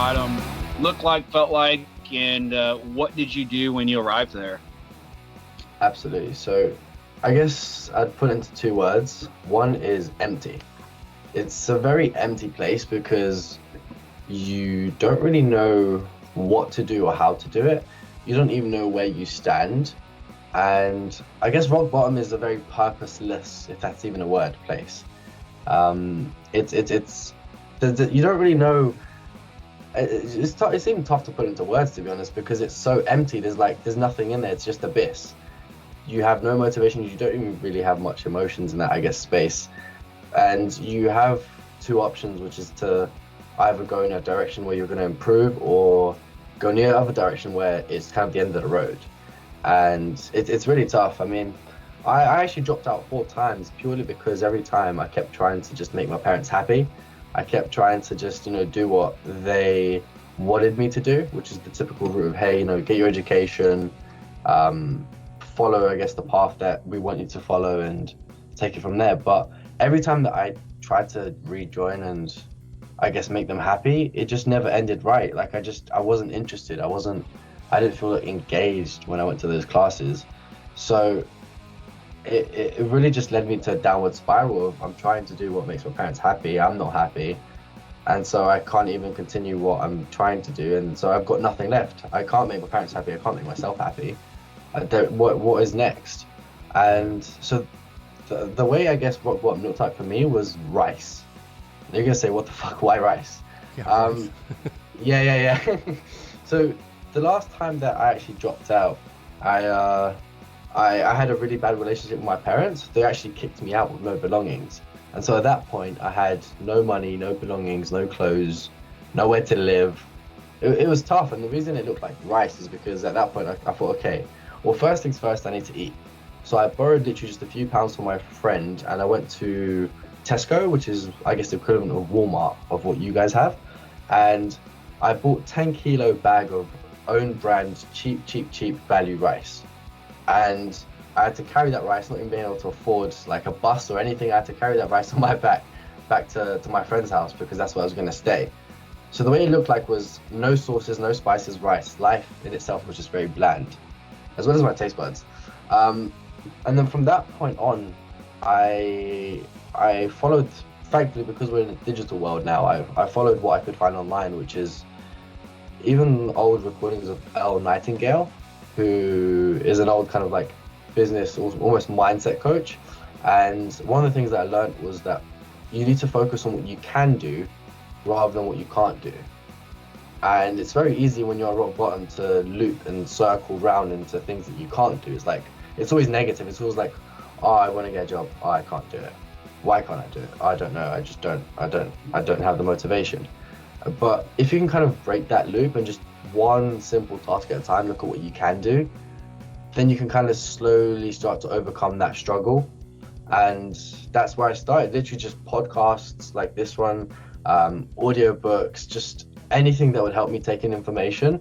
bottom look like, felt like, and what did you do when you arrived there? Absolutely. So I guess I'd put it into two words. One is empty. It's a very empty place because you don't really know what to do or how to do it. You don't even know where you stand. And I guess rock bottom is a very purposeless, if that's even a word, place. You don't really know. It's even tough to put into words, to be honest, because it's so empty. There's nothing in there. It's just abyss. You have no motivation. You don't even really have much emotions in that, I guess, space. And you have two options, which is to either go in a direction where you're going to improve, or go in the other direction where it's kind of the end of the road. And it's really tough. I mean, I actually dropped out 4 times purely because every time I kept trying to just make my parents happy. I kept trying to just, do what they wanted me to do, which is the typical route of, hey, get your education, follow, I guess, the path that we want you to follow and take it from there. But every time that I tried to rejoin and I guess make them happy, it just never ended right. Like I wasn't interested. I didn't feel engaged when I went to those classes. So it really just led me to a downward spiral of I'm trying to do what makes my parents happy. I'm not happy. And so I can't even continue what I'm trying to do. And so I've got nothing left. I can't make my parents happy. I can't make myself happy. What is next? And so the way I guess rock bottom looked like for me was rice. You're gonna say, what the fuck, why rice? Yeah, yeah. So the last time that I actually dropped out, I had a really bad relationship with my parents. They actually kicked me out with no belongings. And so at that point, I had no money, no belongings, no clothes, nowhere to live. It was tough. And the reason it looked like rice is because at that point, I thought, okay, well, first things first, I need to eat. So I borrowed literally just a few pounds from my friend, and I went to Tesco, which is, I guess, the equivalent of Walmart of what you guys have. And I bought 10 kilo bag of own brand, cheap value rice. And I had to carry that rice, not even being able to afford like a bus or anything. I had to carry that rice on my back to my friend's house because that's where I was going to stay. So the way it looked like was no sauces, no spices, rice. Life in itself was just very bland, as well as my taste buds. And then from that point on, I followed, thankfully, because we're in a digital world now, I followed what I could find online, which is even old recordings of Elle Nightingale, who is an old kind of like business, almost mindset coach. And one of the things that I learned was that you need to focus on what you can do rather than what you can't do. And it's very easy when you're at rock bottom to loop and circle round into things that you can't do. It's like, it's always negative. It's always like, oh, I want to get a job. Oh, I can't do it. Why can't I do it? I don't know. I don't have the motivation. But if you can kind of break that loop and just one simple task at a time, look at what you can do, then you can kind of slowly start to overcome that struggle. And that's where I started, literally just podcasts like this one, audiobooks, just anything that would help me take in information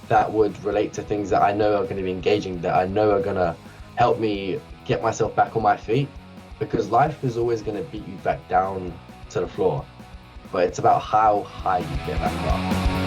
that would relate to things that I know are going to be engaging, that I know are going to help me get myself back on my feet, because life is always going to beat you back down to the floor, but it's about how high you get back up.